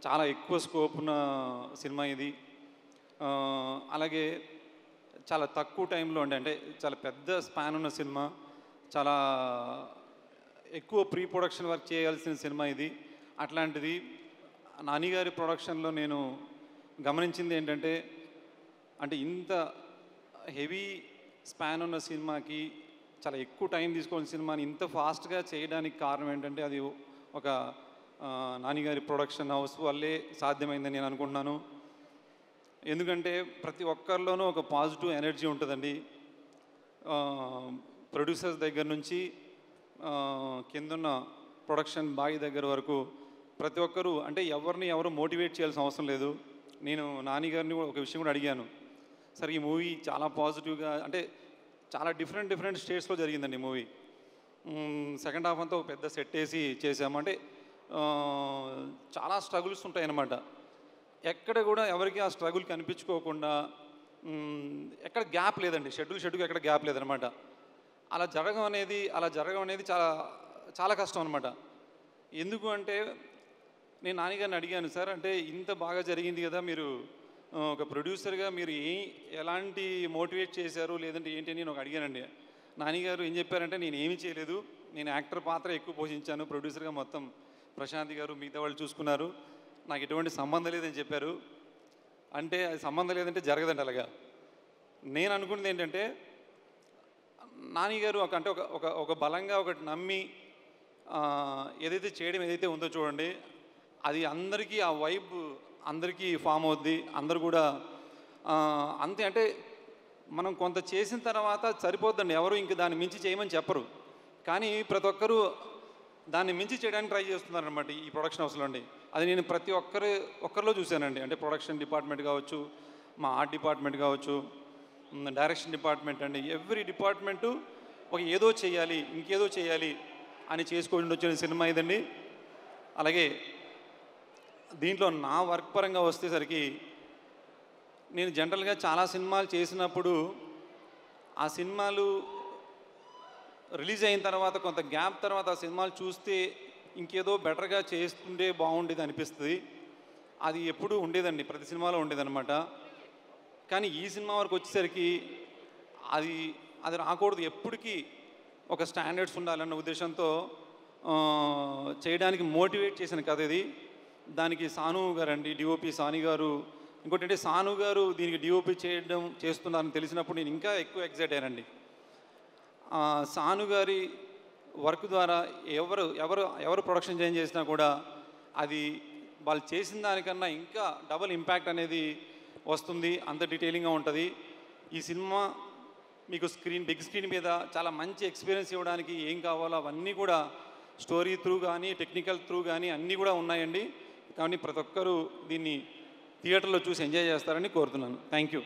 చాలా ఎక్కువ స్కోప్ ఉన్న సినిమా ఇది. అలాగే చాలా తక్కువ టైంలో అంటే చాలా పెద్ద స్పాన్ ఉన్న సినిమా, చాలా ఎక్కువ ప్రీ ప్రొడక్షన్ వర్క్ చేయాల్సిన సినిమా ఇది. అట్లాంటిది నాని గారి ప్రొడక్షన్లో నేను గమనించింది ఏంటంటే, అంటే ఇంత హెవీ స్పాన్ ఉన్న సినిమాకి చాలా ఎక్కువ టైం తీసుకోవాల్సిన సినిమాని ఇంత ఫాస్ట్గా చేయడానికి కారణం ఏంటంటే, అది ఒక నానిగారి ప్రొడక్షన్ హౌస్ వల్లే సాధ్యమైందని నేను అనుకుంటున్నాను. ఎందుకంటే ప్రతి ఒక్కరిలోనూ ఒక పాజిటివ్ ఎనర్జీ ఉంటుందండి. ప్రొడ్యూసర్స్ దగ్గర నుంచి కిందున్న ప్రొడక్షన్ బాయ్ దగ్గర వరకు ప్రతి ఒక్కరూ అంటే ఎవరిని ఎవరు మోటివేట్ చేయాల్సిన అవసరం లేదు. నేను నాని గారిని ఒక విషయం కూడా అడిగాను, సరే ఈ మూవీ చాలా పాజిటివ్గా అంటే చాలా డిఫరెంట్ స్టేట్స్లో జరిగిందండి మూవీ. సెకండ్ హాఫ్ అంతా ఒక పెద్ద సెట్ వేసి చేసాము. అంటే చాలా స్ట్రగుల్స్ ఉంటాయన్నమాట. ఎక్కడ కూడా ఎవరికి ఆ స్ట్రగుల్ కనిపించుకోకుండా ఎక్కడ గ్యాప్ లేదండి, షెడ్యూల్కి ఎక్కడ గ్యాప్ లేదనమాట. అలా జరగడం అనేది చాలా చాలా కష్టం అనమాట. ఎందుకు అంటే నేను నాన్నగారిని అడిగాను, సార్ అంటే ఇంత బాగా జరిగింది కదా, మీరు ఒక ప్రొడ్యూసర్గా మీరు ఎలాంటి మోటివేట్ చేశారు లేదంటే ఏంటి అని నేను ఒక అడిగానండి. నాన్నగారు ఏం చెప్పారంటే, నేను ఏమీ చేయలేదు, నేను యాక్టర్ పాత్ర ఎక్కువ పోషించాను, ప్రొడ్యూసర్గా మొత్తం ప్రశాంతి గారు మిగతా వాళ్ళు చూసుకున్నారు, నాకు ఎటువంటి సంబంధం లేదని చెప్పారు. అంటే అది సంబంధం లేదంటే జరగదండి అలాగా. నేను అనుకున్నది ఏంటంటే, నాన్నగారు అంటే ఒక బలంగా ఒకటి నమ్మి ఏదైతే చేయడం ఏదైతే ఉందో చూడండి, అది అందరికీ ఆ వైబ్ అందరికీ ఫామ్ అవుద్ది. అందరూ కూడా అంతే. అంటే మనం కొంత చేసిన తర్వాత సరిపోద్దండి, ఎవరు ఇంక దాన్ని మించి చేయమని చెప్పరు. కానీ ప్రతి ఒక్కరూ దాన్ని మించి చేయడానికి ట్రై చేస్తున్నారు అనమాట ఈ ప్రొడక్షన్ హౌస్లో అండి. అది నేను ప్రతి ఒక్కరిలో చూశానండి. అంటే ప్రొడక్షన్ డిపార్ట్మెంట్ కావచ్చు, మా ఆర్ట్ డిపార్ట్మెంట్ కావచ్చు, డైరెక్షన్ డిపార్ట్మెంట్ అండి, ఎవ్రీ డిపార్ట్మెంటు ఒక ఏదో చేయాలి ఇంకేదో చేయాలి అని చేసుకొని వచ్చిన సినిమా ఇదండి. అలాగే దీంట్లో నా వర్క్ పరంగా వచ్చేసరికి, నేను జనరల్గా చాలా సినిమాలు చేసినప్పుడు ఆ సినిమాలు రిలీజ్ అయిన తర్వాత కొంత గ్యాప్ తర్వాత ఆ సినిమాలు చూస్తే ఇంకేదో బెటర్గా చేస్తుంటే బాగుండేది అనిపిస్తుంది. అది ఎప్పుడూ ఉండేదండి, ప్రతి సినిమాలో ఉండేదన్నమాట. కానీ ఈ సినిమా వరకు వచ్చేసరికి అది రాకూడదు, ఎప్పటికీ ఒక స్టాండర్డ్స్ ఉండాలన్న ఉద్దేశంతో చేయడానికి మోటివేట్ చేసిన కథ ఇది. దానికి సాను గారు అండి, డిఓపి సాని గారు. ఇంకోటి అంటే సాను గారు దీనికి డిఓపి చేస్తున్నారని తెలిసినప్పుడు నేను ఇంకా ఎక్కువ ఎక్సైట్ అయ్యానండి. సాను గారి వర్క్ ద్వారా ఎవరు ప్రొడక్షన్ చేంజ్ చేసినా కూడా అది వాళ్ళు చేసిన దానికన్నా ఇంకా డబుల్ ఇంపాక్ట్ అనేది వస్తుంది, అంత డీటెయిలింగ్గా ఉంటుంది. ఈ సినిమా మీకు బిగ్ స్క్రీన్ మీద చాలా మంచి ఎక్స్పీరియన్స్ ఇవ్వడానికి ఏం కావాలో అవన్నీ కూడా స్టోరీ త్రూ కానీ టెక్నికల్ త్రూ కానీ అన్నీ కూడా ఉన్నాయండి. కానీ ప్రతి ఒక్కరూ దీన్ని థియేటర్లో చూసి ఎంజాయ్ చేస్తారని కోరుతున్నాను. Thank you.